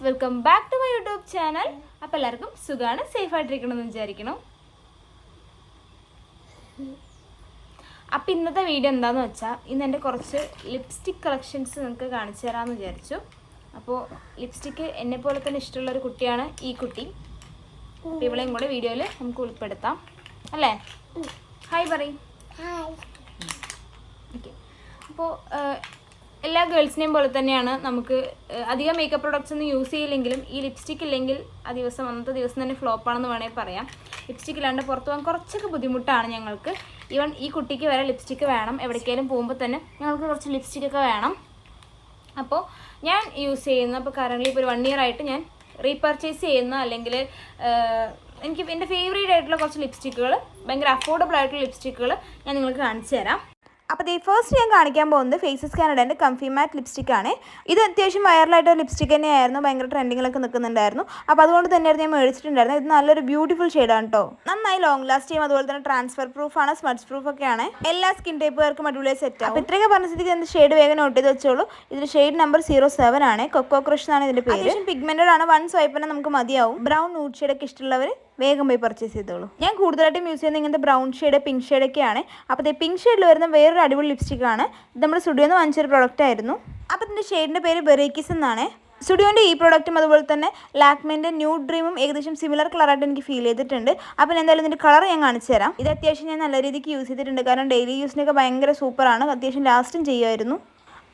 Welcome back to my YouTube channel. അപ്പോൾ എല്ലാവർക്കും സുഖമാണ്, സേഫ് ആയിട്ടിരിക്കണമെന്ന് വിചാരിക്കണം. അപ്പോൾ ഇന്നത്തെ വീഡിയോ എന്താണെന്ന് വെച്ചാൽ ഇന്ന് എൻ്റെ കുറച്ച് ലിപ്സ്റ്റിക് കളക്ഷൻസ് നിങ്ങൾക്ക് കാണിച്ചു തരാമെന്ന് വിചാരിച്ചു. അപ്പോൾ ലിപ്സ്റ്റിക്ക് എന്നെപ്പോലെ തന്നെ ഇഷ്ടമുള്ളൊരു കുട്ടിയാണ് ഈ കുട്ടി. അപ്പോൾ ഇവളെയും കൂടെ വീഡിയോയിൽ നമുക്ക് ഉൾപ്പെടുത്താം അല്ലേ? ഹായ് പറയും. ഓക്കെ. അപ്പോൾ എല്ലാ ഗേൾസിനെയും പോലെ തന്നെയാണ് നമുക്ക് അധികം മേക്കപ്പ് പ്രോഡക്റ്റ്സ് ഒന്നും യൂസ് ചെയ്യില്ലെങ്കിലും ഈ ലിപ്സ്റ്റിക്ക് ഇല്ലെങ്കിൽ അന്നത്തെ ദിവസം തന്നെ ഫ്ലോപ്പാണെന്ന് വേണമെങ്കിൽ പറയാം. ലിപ്സ്റ്റിക്ക് ഇല്ലാണ്ട് പുറത്ത് പോകാൻ കുറച്ചൊക്കെ ബുദ്ധിമുട്ടാണ് ഞങ്ങൾക്ക്. ഈവൻ ഈ കുട്ടിക്ക് വരെ ലിപ്സ്റ്റിക്ക് വേണം. എവിടേക്കെങ്കിലും പോകുമ്പോൾ തന്നെ ഞങ്ങൾക്ക് കുറച്ച് ലിപ്സ്റ്റിക്കൊക്കെ വേണം. അപ്പോൾ ഞാൻ യൂസ് ചെയ്യുന്ന ഇപ്പോൾ കറൻറ്റ്ലി ഇപ്പോൾ ഒരു 1 year ആയിട്ട് ഞാൻ റീപർച്ചേസ് ചെയ്യുന്ന അല്ലെങ്കിൽ എനിക്ക് എൻ്റെ ഫേവറേറ്റ് ആയിട്ടുള്ള കുറച്ച് ലിപ്സ്റ്റിക്കുകൾ, ഭയങ്കര അഫോർഡബിൾ ആയിട്ടുള്ള ലിപ്സ്റ്റിക്കുകൾ ഞാൻ നിങ്ങൾക്ക് കാണിച്ചു തരാം. അപ്പോൾ ഫസ്റ്റ് ഞാൻ കാണിക്കാൻ പോകുന്നത് ഫേസസ് കാനഡേൻ്റെ കംഫി മാറ്റ് ലിപ്സ്റ്റിക് ആണ്. ഇത് അത്യാവശ്യം വൈറലായിട്ട് ഒരു ലിപ്സ്റ്റിക് തന്നെയായിരുന്നു, ഭയങ്കര ട്രെൻഡിങ്ങിലൊക്കെ നിൽക്കുന്നുണ്ടായിരുന്നു. അപ്പോൾ അതുകൊണ്ട് തന്നെയായിരുന്നു ഞാൻ മേടിച്ചിട്ടുണ്ടായിരുന്നത്. ഇത് നല്ലൊരു ബ്യൂട്ടിഫുൾ ഷെയ്ഡാണ് കേട്ടോ. നന്നായി ലോങ് ലാസ്റ്റ് ചെയ്യും. അതുപോലെ തന്നെ ട്രാൻസ്ഫർ പ്രൂഫാണ്, സ്മഡ്ജ് പ്രൂഫൊക്കെയാണ്. എല്ലാ സ്കിൻ ടൈപ്പുകാർക്കും അടിപൊളിയായി സെറ്റ് ആവും. അപ്പോൾ ഇത്രയൊക്കെ പറഞ്ഞ സ്ഥിതിക്ക് എൻ്റെ ഷെയ്ഡ് വേഗം നോട്ട് ചെയ്ത് വെച്ചോളൂ. ഇതിൻ്റെ ഷെയ്ഡ് നമ്പർ 07 ആണ്. കൊക്കോ ക്രഷ് എന്നാണ് ഇതിൻ്റെ പേര്. അത്യാവശ്യം പിഗ്മെൻറ്റഡ് ആണ്. 1 സ്വൈപ്പ് തന്നെ നമുക്ക് മതിയാവും. ബ്രൗൺ നൂഡ് ഷെയ്ഡൊക്കെ ഇഷ്ടമുള്ളവർ വേഗം പോയി പർച്ചേസ് ചെയ്തോളൂ. ഞാൻ കൂടുതലായിട്ടും യൂസ് ചെയ്യുന്നത് ഇങ്ങനത്തെ ബ്രൗൺ ഷെയ്ഡ്, പിങ്ക് ഷെയ്ഡൊക്കെയാണ്. അപ്പോൾ പിങ്ക് ഷെയ്ഡിൽ വരുന്ന വേറൊരു അടിപൊളി ലിപ്സ്റ്റിക്കാണ്. ഇത് നമ്മുടെ സ്റ്റുഡിയോന്ന് വാങ്ങിച്ചൊരു പ്രോഡക്റ്റ് ആയിരുന്നു. അപ്പോൾ ഇതിൻ്റെ ഷെയ്ഡിൻ്റെ പേര് ബെറീക്കിസ് എന്നാണ്. സ്റ്റുഡിയോൻ്റെ ഈ പ്രോഡക്റ്റും അതുപോലെ തന്നെ ലാക്മേൻ്റെ ന്യൂഡ് ഡ്രീമും ഏകദേശം സിമിലർ കളറായിട്ട് എനിക്ക് ഫീൽ ചെയ്തിട്ടുണ്ട്. അപ്പോൾ എന്തായാലും ഇതിൻ്റെ കളർ ഞാൻ കാണിച്ചു തരാം. ഇത് അത്യാവശ്യം ഞാൻ നല്ല രീതിക്ക് യൂസ് ചെയ്തിട്ടുണ്ട്. കാരണം ഡെയിലി യൂസിനൊക്കെ ഭയങ്കര സൂപ്പറാണ്. അത്യാവശ്യം ലാസ്റ്റും ചെയ്യുമായിരുന്നു.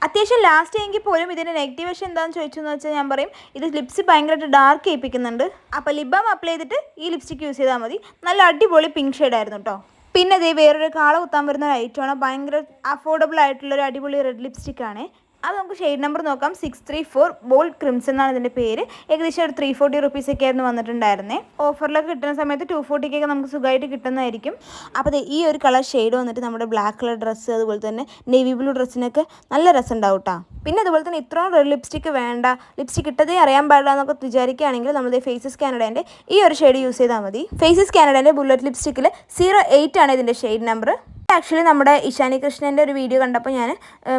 അത്യാവശ്യം ലാസ്റ്റ് എങ്കിൽ പോലും ഇതിൻ്റെ നെഗറ്റീവ് വശം എന്താണെന്ന് ചോദിച്ചെന്ന് വെച്ചാൽ ഞാൻ പറയും ഇത് ലിപ്സ് ഭയങ്കരമായിട്ട് ഡാർക്ക് ചെയ്യിപ്പിക്കുന്നുണ്ട്. അപ്പോൾ ലിപ് ബാം അപ്ലൈ ചെയ്തിട്ട് ഈ ലിപ്സ്റ്റിക്ക് യൂസ് ചെയ്താൽ മതി. നല്ല അടിപൊളി പിങ്ക് ഷെയ്ഡായിരുന്നു കേട്ടോ. പിന്നെ ഇത് വേറൊരു കാള കുത്താൻ വരുന്ന ഒരു ഐറ്റമാണ്. ഭയങ്കര അഫോർഡബിൾ ആയിട്ടുള്ളൊരു അടിപൊളി റെഡ് ലിപ്സ്റ്റിക്കാണ്. അത് നമുക്ക് ഷെയ്ഡ് നമ്പർ നോക്കാം. 634 ബോൾഡ് ക്രിംസൺ എന്നാണ് ഇതിൻ്റെ പേര്. ഏകദേശം ഒരു 340 റുപ്പീസൊക്കെ ആയിരുന്നു വന്നിട്ടുണ്ടായിരുന്നേ. ഓഫറിലൊക്കെ കിട്ടുന്ന സമയത്ത് 240 നമുക്ക് സുഖമായിട്ട് കിട്ടുന്നതായിരിക്കും. അപ്പോൾ ഈ ഒരു കളർ ഷെയ്ഡ് വന്നിട്ട് നമ്മുടെ ബ്ലാക്ക് കളർ ഡ്രസ്സ്, അതുപോലെ തന്നെ നേവി ബ്ലൂ ഡ്രസ്സിനൊക്കെ നല്ല രസം ഉണ്ടാവും കേട്ടോ. പിന്നെ അതുപോലെ തന്നെ ഇത്രയും റെഡ് ലിപ്സ്റ്റിക്ക് വേണ്ട, ലിപ്സ്റ്റിക്ക് ഇട്ടതേ അറിയാൻ പാടില്ല എന്നൊക്കെ വിചാരിക്കുകയാണെങ്കിൽ നമ്മുടെ ഫേസസ് കാനഡേൻ്റെ ഈ ഒരു ഷെയ്ഡ് യൂസ് ചെയ്താൽ മതി. ഫേസസ് കാനഡേൻ്റെ ബുള്ളറ്റ് ലിപ്സ്റ്റിക്കിൽ 08 ആണ് ഇതിൻ്റെ ഷെയ്ഡ് നമ്പർ. ആക്ച്വലി നമ്മുടെ ഇഷാനി കൃഷ്ണൻ്റെ ഒരു വീഡിയോ കണ്ടപ്പോൾ ഞാൻ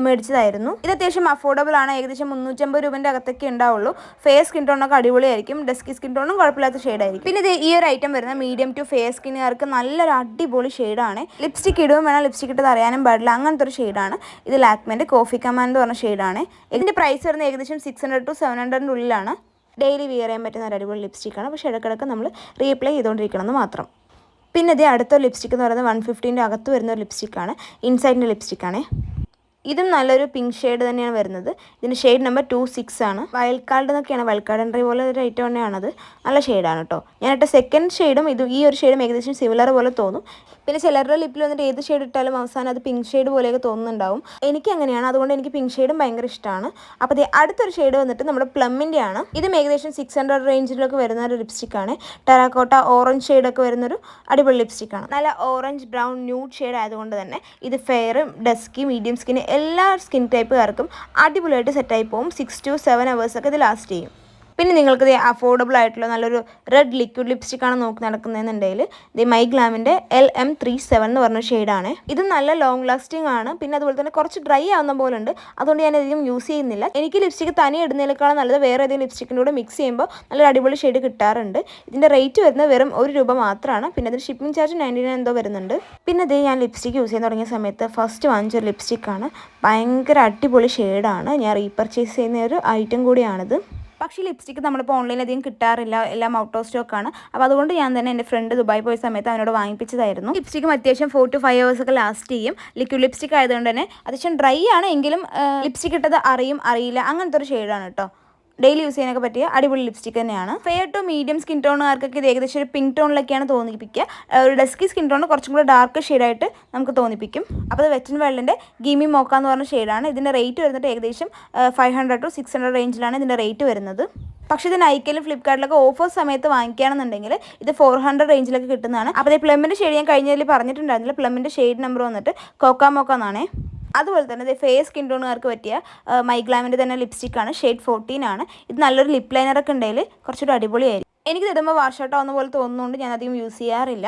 മേടിച്ചതായിരുന്നു. ഇത് അത്യാവശ്യം അഫോർഡബിൾ ആണ്. ഏകദേശം 350 രൂപേൻ്റെ അകത്തൊക്കെ ഉണ്ടാവുള്ളൂ. ഫെയർ സ്കിൻ ടോണൊക്കെ അടിപൊളിയായിരിക്കും. ഡസ്കി സ്കിൻ ടോണും കുഴപ്പമില്ലാത്ത ഷെയ്ഡായിരിക്കും. പിന്നെ ഈ ഒരു ഐറ്റം വരുന്ന മീഡിയം ടു ഫെയർ സ്കിന്നുകാർക്ക് നല്ലൊരു അടിപൊളി ഷെയ്ഡാണ്. ലിപ്സ്റ്റിക് ഇടുകയും വേണം, ലിപ്സ്റ്റിക് ഇട്ടത് അറിയാനും പാടില്ല, അങ്ങനത്തെ ഒരു ഷെയ്ഡാണ്. ഇത് ലാക്മേൻ്റെ കോഫി കമാൻഡ് എന്ന് പറഞ്ഞ ഷെയ്ഡാണ്. ഇതിൻ്റെ പ്രൈസ് വരുന്നത് ഏകദേശം 600 to 700 ഉള്ളിലാണ്. ഡെയിലി വിയർ ചെയ്യാൻ പറ്റുന്ന ഒരു അടിപൊളി ലിപ്സ്റ്റിക്കാണ്. പക്ഷേ ഇടയ്ക്കിടയ്ക്ക് നമ്മൾ റീഅപ്ലൈ ചെയ്തുകൊണ്ടിരിക്കണം എന്ന് മാത്രം. പിന്നെ അടുത്ത ലിപ്സ്റ്റിക്ക് എന്ന് പറയുന്നത് 150ൻ്റെ അകത്ത് വരുന്ന ഒരു ലിപ്സ്റ്റിക്കാണ്. ഇൻസൈഡിൻ്റെ ലിപ്സ്റ്റിക്കാണ്. ഇതും നല്ലൊരു പിങ്ക് ഷെയ്ഡ് തന്നെയാണ് വരുന്നത്. ഇതിൻ്റെ ഷെയ്ഡ് നമ്പർ 26 ആണ്. വയൽക്കാട് എന്നൊക്കെയാണ്, വയൽക്കാട് എൻട്രി പോലെ ഒരു ഐറ്റം തന്നെയാണത്. നല്ല ഷെയ്ഡാണ് കേട്ടോ. ഞാനിട്ട സെക്കൻഡ് ഷെയ്ഡും ഈ ഒരു ഷെയ്ഡും ഏകദേശം സിമിലർ പോലെ തോന്നും. പിന്നെ ചിലരുടെ ലിപ്പിൽ വന്നിട്ട് ഏത് ഷെയ്ഡ് ഇട്ടാലും അവസാനം അത് പിങ്ക് ഷെയ്ഡ് പോലെയൊക്കെ തോന്നുന്നുണ്ടാവും. എനിക്ക് അങ്ങനെയാണ്. അതുകൊണ്ട് എനിക്ക് പിങ്ക് ഷെയ്ഡും ഭയങ്കര ഇഷ്ടമാണ്. അപ്പോൾ അടുത്തൊരു ഷെയ്ഡ് വന്നിട്ട് നമ്മുടെ പ്ലമ്മിൻ്റെ ആണ്. ഇതും ഏകദേശം 600 റേഞ്ചിലൊക്കെ വരുന്ന ഒരു ലിപ്സ്റ്റിക്കാണ്. ടെറാക്കോട്ട ഓറഞ്ച് ഷെയ്ഡൊക്കെ വരുന്നൊരു അടിപൊളി ലിപ്സ്റ്റിക്കാണ്. നല്ല ഓറഞ്ച് ബ്രൗൺ ന്യൂഡ് ഷെയ്ഡ് ആയതുകൊണ്ട് തന്നെ ഇത് ഫെയറും ഡസ്കി മീഡിയം സ്കിൻ എല്ലാ സ്കിൻ ടൈപ്പുകാർക്കും അടിപൊളിയായിട്ട് സെറ്റായി പോകും. 6 to 7 hours ഇത് ലാസ്റ്റ് ചെയ്യും. പിന്നെ നിങ്ങൾക്ക് അഫോർഡബിൾ ആയിട്ടുള്ള നല്ലൊരു റെഡ് ലിക്വിഡ് ലിപ്സ്റ്റിക്കാണ് നോക്കി നടക്കുന്നതെന്നുണ്ടെങ്കിൽ മൈ ഗ്ലാമിൻ്റെ LM37 എന്ന് പറഞ്ഞ ഷെയ്ഡാണ്. ഇത് നല്ല ലോങ് ലാസ്റ്റിംഗ് ആണ്. പിന്നെ അതുപോലെ തന്നെ കുറച്ച് ഡ്രൈ ആവുന്ന പോലെ ഉണ്ട്. അതുകൊണ്ട് ഞാൻ അധികം യൂസ് ചെയ്യുന്നില്ല. എനിക്ക് ലിപ്സ്റ്റിക്ക് തനി ഇടുന്നതിനേക്കാളും നല്ലത് വേറെ ഏതെങ്കിലും ലിപ്സ്റ്റിക്കിൻ്റെ കൂടെ മിക്സ് ചെയ്യുമ്പോൾ നല്ലൊരു അടിപൊളി ഷെയ്ഡ് കിട്ടാറുണ്ട്. ഇതിൻ്റെ റേറ്റ് വരുന്നത് വെറും 1 രൂപ മാത്രമാണ്. പിന്നെ അതിന് ഷിപ്പിംഗ് ചാർജ് 99 എന്തോ വരുന്നുണ്ട്. പിന്നെ ഞാൻ ലിപ്സ്റ്റിക്ക് യൂസ് ചെയ്യാൻ തുടങ്ങിയ സമയത്ത് ഫസ്റ്റ് വാങ്ങിച്ചൊരു ലിപ്സ്റ്റിക്കാണ്. ഭയങ്കര അടിപൊളി ഷെയ്ഡാണ്. ഞാൻ റീപർച്ചേസ് ചെയ്യുന്ന ഒരു ഐറ്റം കൂടിയാണിത്. പക്ഷേ ലിപ്സ്റ്റിക്ക് നമ്മളിപ്പോൾ ഓൺലൈനിൽ അധികം കിട്ടാറില്ല, എല്ലാം ഔട്ട് ഓഫ് സ്റ്റോക്കാണ്. അപ്പോൾ അതുകൊണ്ട് ഞാൻ തന്നെ എൻ്റെ ഫ്രണ്ട് ദുബായി പോയ സമയത്ത് അവനോട് വാങ്ങിപ്പിച്ചതായിരുന്നു. ലിപ്സ്റ്റിക്കും അത്യാവശ്യം 4 to 5 hours ഒക്കെ ലാസ്റ്റ് ചെയ്യും. ലിക്വിഡ് ലിപ്സ്റ്റിക് ആയതുകൊണ്ട് തന്നെ അത്യാവശ്യം ഡ്രൈ ആണ് എങ്കിലും ലിപ്സ്റ്റിക് ഇട്ടത് അറിയില്ല അങ്ങനത്തെ ഒരു ഷെയ്ഡാണ് കേട്ടോ. ഡെയിലി യൂസ് ചെയ്യാനൊക്കെ പറ്റിയ അടിപൊളി ലിപ്സ്റ്റിക് തന്നെയാണ്. ഫെയർ ടു മീഡിയം സ്കിൻ ടോണുകാർക്കൊക്കെ ഇത് ഏകദേശം ഒരു പിങ്ക് ടോണിലൊക്കെയാണ് തോന്നിപ്പിക്കുക. ഒരു ഡസ്കി സ്കിൻ ടോൺ കുറച്ചും കൂടെ ഡാർക്ക് ഷെയ്ഡായിട്ട് നമുക്ക് തോന്നിപ്പിക്കും. അപ്പോൾ അത് വെറ്റ് ആൻഡ് വൈൽഡിൻ്റെ ഗീമി മോക്ക എന്ന് പറഞ്ഞ ഷെയ്ഡാണ്. ഇതിൻ്റെ റേറ്റ് വരുന്നത് ഏകദേശം 500 to 600 റേഞ്ചിലാണ് ഇതിൻ്റെ റേറ്റ് വരുന്നത്. പക്ഷേ ഇത് നൈക്കയിലും ഫ്ലിപ്കാർട്ടിലൊക്കെ ഓഫർ സമയത്ത് വാങ്ങിക്കുകയാണെന്നുണ്ടെങ്കിൽ ഇത് 400 റേഞ്ചിലൊക്കെ കിട്ടുന്നതാണ്. അപ്പോൾ പ്ലമ്മിൻ്റെ ഷെയ്ഡ് ഞാൻ കഴിഞ്ഞതിൽ പറഞ്ഞിട്ടുണ്ടായിരുന്നില്ല. പ്ലമ്മിൻ്റെ ഷെയ്ഡ് നമ്പർ വന്നിട്ട് കോക്ക മോക്ക എന്നാണ്. അതുപോലെ തന്നെ ഫെയർ സ്കിൻ ടോണുകാർക്ക് പറ്റിയ മൈ ഗ്ലാമിൻ്റെ തന്നെ ലിപ്സ്റ്റിക്കാണ്. ഷെയ്ഡ് 14 ആണ്. ഇത് നല്ലൊരു ലിപ് ലൈനറൊക്കെ ഉണ്ടെങ്കിൽ കുറച്ചുകൂടി അടിപൊളിയായിരിക്കും. എനിക്കിത് ഇടുമ്പോൾ വാഷ് ഔട്ട് ആവുന്ന പോലെ തോന്നുന്നതുകൊണ്ട് ഞാൻ അധികം യൂസ് ചെയ്യാറില്ല.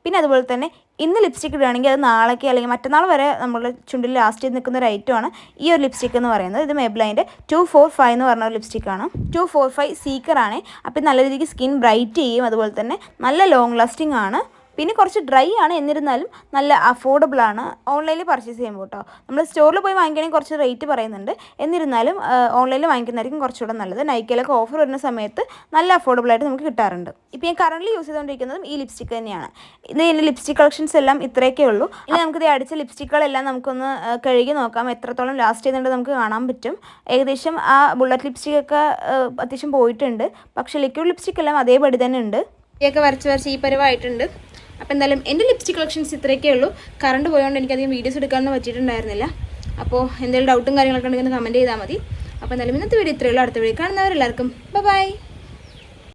പിന്നെ അതുപോലെ തന്നെ ഇന്ന് ലിപ്സ്റ്റിക്ക് ഇടുകയാണെങ്കിൽ അത് നാളേക്ക് അല്ലെങ്കിൽ മറ്റന്നാൾ വരെ നമ്മുടെ ചുണ്ടിൽ ലാസ്റ്റ് ചെയ്ത് നിൽക്കുന്ന ഒരു ഐറ്റമാണ് ഈ ഒരു ലിപ്സ്റ്റിക്ക് എന്ന് പറയുന്നത്. ഇത് മെബ്ലൈൻ്റെ 245 എന്ന് പറഞ്ഞ ഒരു ലിപ്സ്റ്റിക്കാണ്. 245 സീക്കറാണ്. അപ്പോൾ നല്ല രീതിക്ക് സ്കിൻ ബ്രൈറ്റ് ചെയ്യും. അതുപോലെ തന്നെ നല്ല ലോങ് ലാസ്റ്റിംഗ് ആണ്. പിന്നെ കുറച്ച് ഡ്രൈ ആണ്, എന്നിരുന്നാലും നല്ല അഫോർഡബിൾ ആണ് ഓൺലൈനിൽ പർച്ചേസ് ചെയ്യുമ്പോൾ കേട്ടോ. നമ്മൾ സ്റ്റോറിൽ പോയി വാങ്ങിക്കുകയാണെങ്കിൽ കുറച്ച് റേറ്റ് പറയുന്നുണ്ട്, എന്നിരുന്നാലും ഓൺലൈനിൽ വാങ്ങിക്കുന്നതായിരിക്കും കുറച്ചുകൂടെ നല്ലത്. നൈക്കയിലൊക്കെ ഓഫർ വരുന്ന സമയത്ത് നല്ല അഫോർഡബിൾ ആയിട്ട് നമുക്ക് കിട്ടാറുണ്ട്. ഇപ്പോൾ ഞാൻ കറൻറ്റ്ലി യൂസ് ചെയ്തുകൊണ്ടിരിക്കുന്നതും ഈ ലിപ്സ്റ്റിക്ക് തന്നെയാണ്. ഇത് എൻ്റെ ലിപ്സ്റ്റിക് കളക്ഷൻസ് എല്ലാം ഇത്രയൊക്കെ ഉള്ളൂ. ഇനി നമുക്കിത് അടിച്ച ലിപ്സ്റ്റിക്കുകളെല്ലാം നമുക്കൊന്ന് കഴുകി നോക്കാം, എത്രത്തോളം ലാസ്റ്റ് ചെയ്യുന്നുണ്ട് നമുക്ക് കാണാൻ പറ്റും. ഏകദേശം ആ ബുള്ളറ്റ് ലിപ്സ്റ്റിക്കൊക്കെ അത്യാവശ്യം പോയിട്ടുണ്ട്, പക്ഷേ ലിക്വിഡ് ലിപ്സ്റ്റിക് എല്ലാം അതേപടി തന്നെ ഉണ്ട്. ഇതൊക്കെ വരച്ച് ഈ പരുവായിട്ടുണ്ട്. അപ്പോൾ എന്തായാലും എൻ്റെ ലിപ്സ്റ്റിക് കളക്ഷൻസ് ഇത്രയൊക്കെ ഉള്ളൂ. കറണ്ട് പോയതുകൊണ്ട് എനിക്കധികം വീഡിയോസ് എടുക്കാനൊന്നും പറ്റിയിട്ടുണ്ടായിരുന്നില്ല. അപ്പോൾ എന്തെങ്കിലും ഡൗട്ടും കാര്യങ്ങളൊക്കെ ഉണ്ടെങ്കിൽ കമൻറ്റ് ചെയ്താൽ മതി. അപ്പോൾ എന്തായാലും ഇന്നത്തെ വീഡിയോ ഇത്രയേ ഉള്ളൂ. അടുത്ത വീഡിയോ കാണുന്നവരെല്ലാവർക്കും ബൈ.